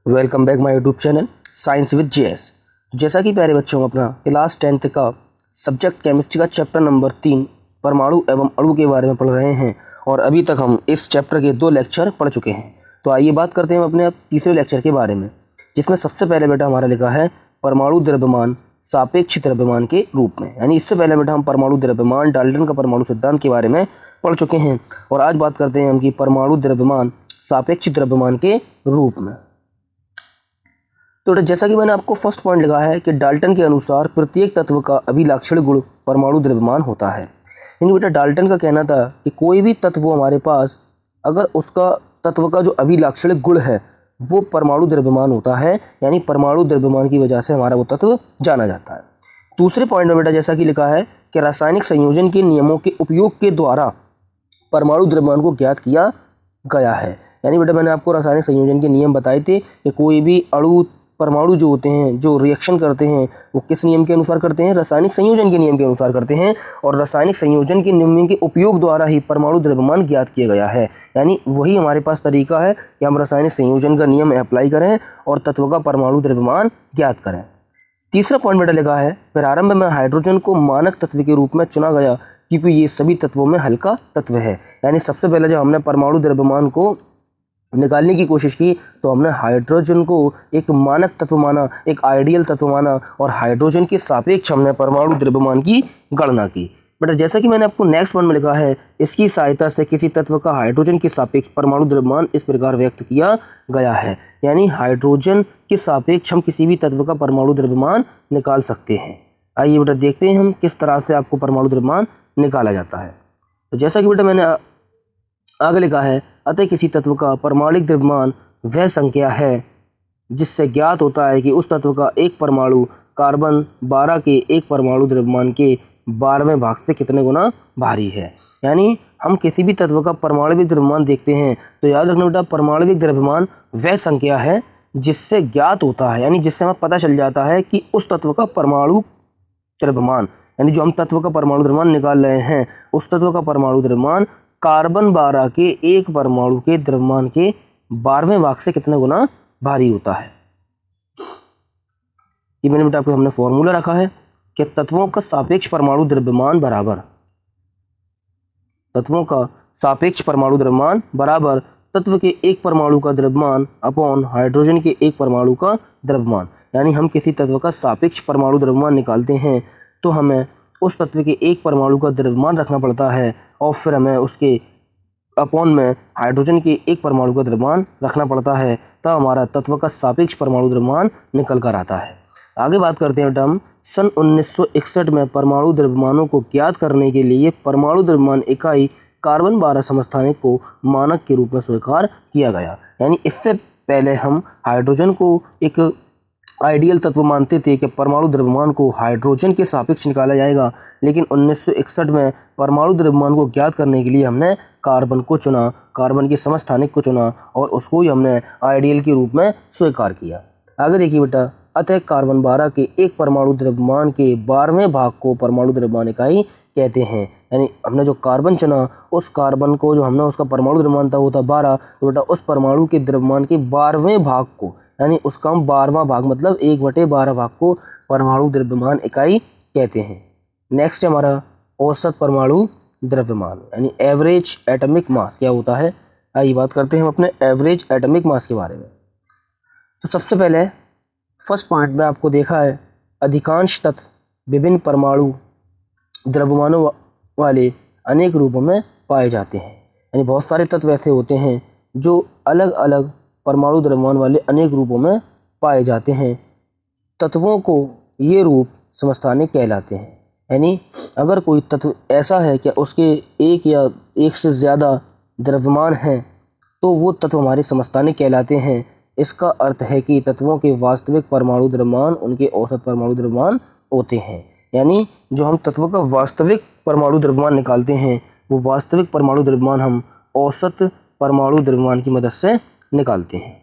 Welcome back my YouTube channel science with JS. जैसा कि प्यारे बच्चों अपना क्लास 10th का सब्जेक्ट केमिस्ट्री का चैप्टर नंबर 3 परमाणु एवं अणु के बारे में पढ़ रहे हैं और अभी तक हम इस चैप्टर के 2 लेक्चर पढ़ चुके हैं। तो आइए बात करते हैं अपने तीसरे लेक्चर के बारे में, जिसमें सबसे पहले बेटा हमारा लिखा है परमाणु द्रव्यमान सापेक्ष द्रव्यमान के रूप में। यानी इससे पहले बेटा हम परमाणु द्रव्यमान डाल्टन का परमाणु सिद्धांत के बारे में पढ़ चुके हैं और आज बात करते हैं हम कि परमाणु द्रव्यमान सापेक्ष द्रव्यमान के रूप में। तो जैसा कि मैंने आपको फर्स्ट पॉइंट लिखा है कि डाल्टन के अनुसार प्रत्येक तत्व का अभिलाक्षण गुण परमाणु द्रव्यमान होता है। यानी बेटा डाल्टन का कहना था कि कोई भी तत्व हमारे पास अगर उसका तत्व का जो अभिलाक्षणिक गुण है वो परमाणु द्रव्यमान होता है, यानी परमाणु द्रव्यमान की वजह से हमारा वो तत्व जाना जाता है। दूसरे पॉइंट में बेटा जैसा कि लिखा है कि रासायनिक संयोजन के नियमों के उपयोग के द्वारा परमाणु द्रव्यमान को ज्ञात किया गया है। यानी बेटा मैंने आपको रासायनिक संयोजन के नियम बताए थे कि कोई भी अणु परमाणु जो होते हैं जो रिएक्शन करते हैं वो किस नियम के अनुसार करते हैं, रासायनिक संयोजन के नियम के अनुसार करते हैं और रासायनिक संयोजन के नियम के उपयोग द्वारा ही परमाणु द्रव्यमान ज्ञात किया गया है। यानी वही हमारे पास तरीका है कि हम रासायनिक संयोजन का नियम अप्लाई करें और तत्व का परमाणु द्रव्यमान ज्ञात करें। तीसरा पॉइंट बेटा लिखा है प्रारंभ में हाइड्रोजन को मानक तत्व के रूप में चुना गया क्योंकि ये सभी तत्वों में हल्का तत्व है। यानी सबसे पहले जब हमने परमाणु द्रव्यमान को निकालने की कोशिश की तो हमने हाइड्रोजन को एक मानक तत्व माना, एक आइडियल तत्व माना और हाइड्रोजन के सापेक्ष हमने परमाणु द्रव्यमान की गणना की। बेटा जैसा कि मैंने आपको नेक्स्ट पॉइंट में लिखा है इसकी सहायता से किसी तत्व का हाइड्रोजन के सापेक्ष परमाणु द्रव्यमान इस प्रकार व्यक्त किया गया है। यानी हाइड्रोजन के सापेक्ष हम किसी भी तत्व का परमाणु द्रव्यमान निकाल सकते हैं। आइए बेटा देखते हैं हम किस तरह से आपको परमाणु द्रव्यमान निकाला जाता है। तो जैसा कि बेटा मैंने आगे लिखा है अतः किसी तत्व का परमाणुक द्रव्यमान वह संख्या है जिससे ज्ञात होता है कि उस तत्व का एक परमाणु कार्बन 12 के एक परमाणु द्रव्यमान के 12वें भाग से कितने गुना भारी है। यानी हम किसी भी तत्व का परमाणुक द्रव्यमान देखते हैं तो याद रखना बेटा परमाणुक द्रव्यमान वह संख्या है जिससे ज्ञात होता है, यानी जिससे हमें पता चल जाता है कि उस तत्व का परमाणु द्रव्यमान, यानी जो हम तत्व का परमाणु द्रव्यमान निकाल रहे हैं उस तत्व का परमाणु द्रव्यमान कार्बन 12 के एक परमाणु के द्रव्यमान के 12वें भाग से कितने गुना भारी होता है। ये मैंने बेटा आपको हमने फॉर्मूला रखा है कि तत्वों का सापेक्ष परमाणु द्रव्यमान बराबर तत्व के एक परमाणु का द्रव्यमान अपॉन हाइड्रोजन के एक परमाणु का द्रव्यमान। यानी हम किसी तत्व का सापेक्ष परमाणु द्रव्यमान निकालते हैं तो हमें उस तत्व के एक परमाणु का द्रव्यमान रखना पड़ता है और फिर हमें उसके अपॉन में हाइड्रोजन के एक परमाणु का द्रव्यमान रखना पड़ता है, तब हमारा तत्व का सापेक्ष परमाणु द्रव्यमान निकल कर आता है। आगे बात करते हैं हम सन 1961 में परमाणु द्रव्यमानों को ज्ञात करने के लिए परमाणु द्रव्यमान इकाई कार्बन 12 समस्थानिक को मानक के रूप में स्वीकार किया गया। यानी इससे पहले हम हाइड्रोजन को एक आइडियल तत्व मानते थे कि परमाणु द्रव्यमान को हाइड्रोजन के सापेक्ष निकाला जाएगा, लेकिन 1961 में परमाणु द्रव्यमान को ज्ञात करने के लिए हमने कार्बन को चुना, कार्बन के समस्थानिक को चुना और उसको ही हमने आइडियल के रूप में स्वीकार किया। आगे देखिए बेटा अतः कार्बन 12 के एक परमाणु द्रव्यमान के 12वें भाग को परमाणु द्रव्यमान इकाई कहते हैं। यानी हमने जो कार्बन चुना उस कार्बन को जो हमने उसका परमाणु द्रव्यमान था वो था 12, तो बेटा उस परमाणु के द्रव्यमान के 12वें भाग को, यानी उसका हम 12वां भाग मतलब 1/12 भाग को परमाणु द्रव्यमान इकाई कहते हैं। नेक्स्ट हमारा औसत परमाणु द्रव्यमान यानी एवरेज एटॉमिक मास क्या होता है। आइए बात करते हैं हम अपने एवरेज एटॉमिक मास के बारे में। तो सबसे पहले फर्स्ट पॉइंट में आपको देखा है अधिकांश तत्व विभिन्न परमाणु द्रव्यमानों वाले अनेक रूपों में पाए जाते हैं। यानी बहुत सारे तत्व ऐसे होते हैं जो अलग अलग परमाणु द्रव्यमान वाले अनेक रूपों में पाए जाते हैं। तत्वों को ये रूप समस्थानिक कहलाते हैं। यानी अगर कोई तत्व ऐसा है कि उसके एक या एक से ज़्यादा द्रव्यमान हैं तो वो तत्व हमारे समस्थानिक कहलाते हैं। इसका अर्थ है कि तत्वों के वास्तविक परमाणु द्रव्यमान उनके औसत परमाणु द्रव्यमान होते हैं। यानी जो हम तत्वों का वास्तविक परमाणु द्रव्यमान निकालते हैं वो वास्तविक परमाणु द्रव्यमान हम औसत परमाणु द्रव्यमान की मदद से निकालते हैं।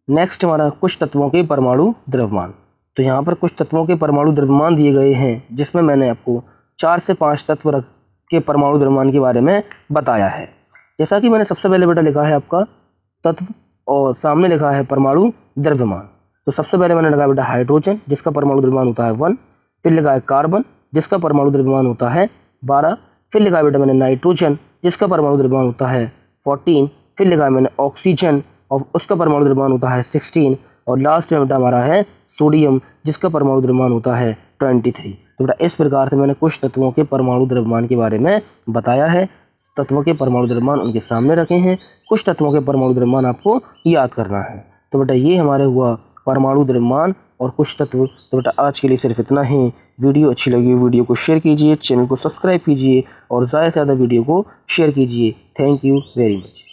नेक्स्ट हमारा कुछ तत्वों के परमाणु द्रव्यमान। तो यहाँ पर कुछ तत्वों के परमाणु द्रव्यमान दिए गए हैं जिसमें मैंने आपको 4 से 5 तत्व के परमाणु द्रव्यमान के बारे में बताया है। जैसा कि मैंने सबसे पहले बेटा लिखा है आपका तत्व और सामने लिखा है परमाणु द्रव्यमान। तो सबसे पहले मैंने लिखा बेटा हाइड्रोजन, जिसका परमाणु द्रव्यमान होता है 1। फिर लिखा है कार्बन, जिसका परमाणु द्रव्यमान होता है 12। फिर लिखा है बेटा मैंने नाइट्रोजन, जिसका परमाणु द्रव्यमान होता है 14। फिर लिखा है मैंने ऑक्सीजन और उसका परमाणु द्रव्यमान होता है 16। और लास्ट में बेटा हमारा है सोडियम, जिसका परमाणु द्रव्यमान होता है 23। तो बेटा इस प्रकार से मैंने कुछ तत्वों के परमाणु द्रव्यमान के बारे में बताया है। तत्वों के परमाणु द्रव्यमान उनके सामने रखे हैं, कुछ तत्वों के परमाणु द्रव्यमान आपको याद करना है। तो बेटा ये हमारे हुआ परमाणु द्रव्यमान और कुछ तत्व। तो बेटा आज के लिए सिर्फ इतना ही। वीडियो अच्छी लगी वीडियो को शेयर कीजिए, चैनल को सब्सक्राइब कीजिए और ज़्यादा से ज़्यादा वीडियो को शेयर कीजिए। Thank you very much.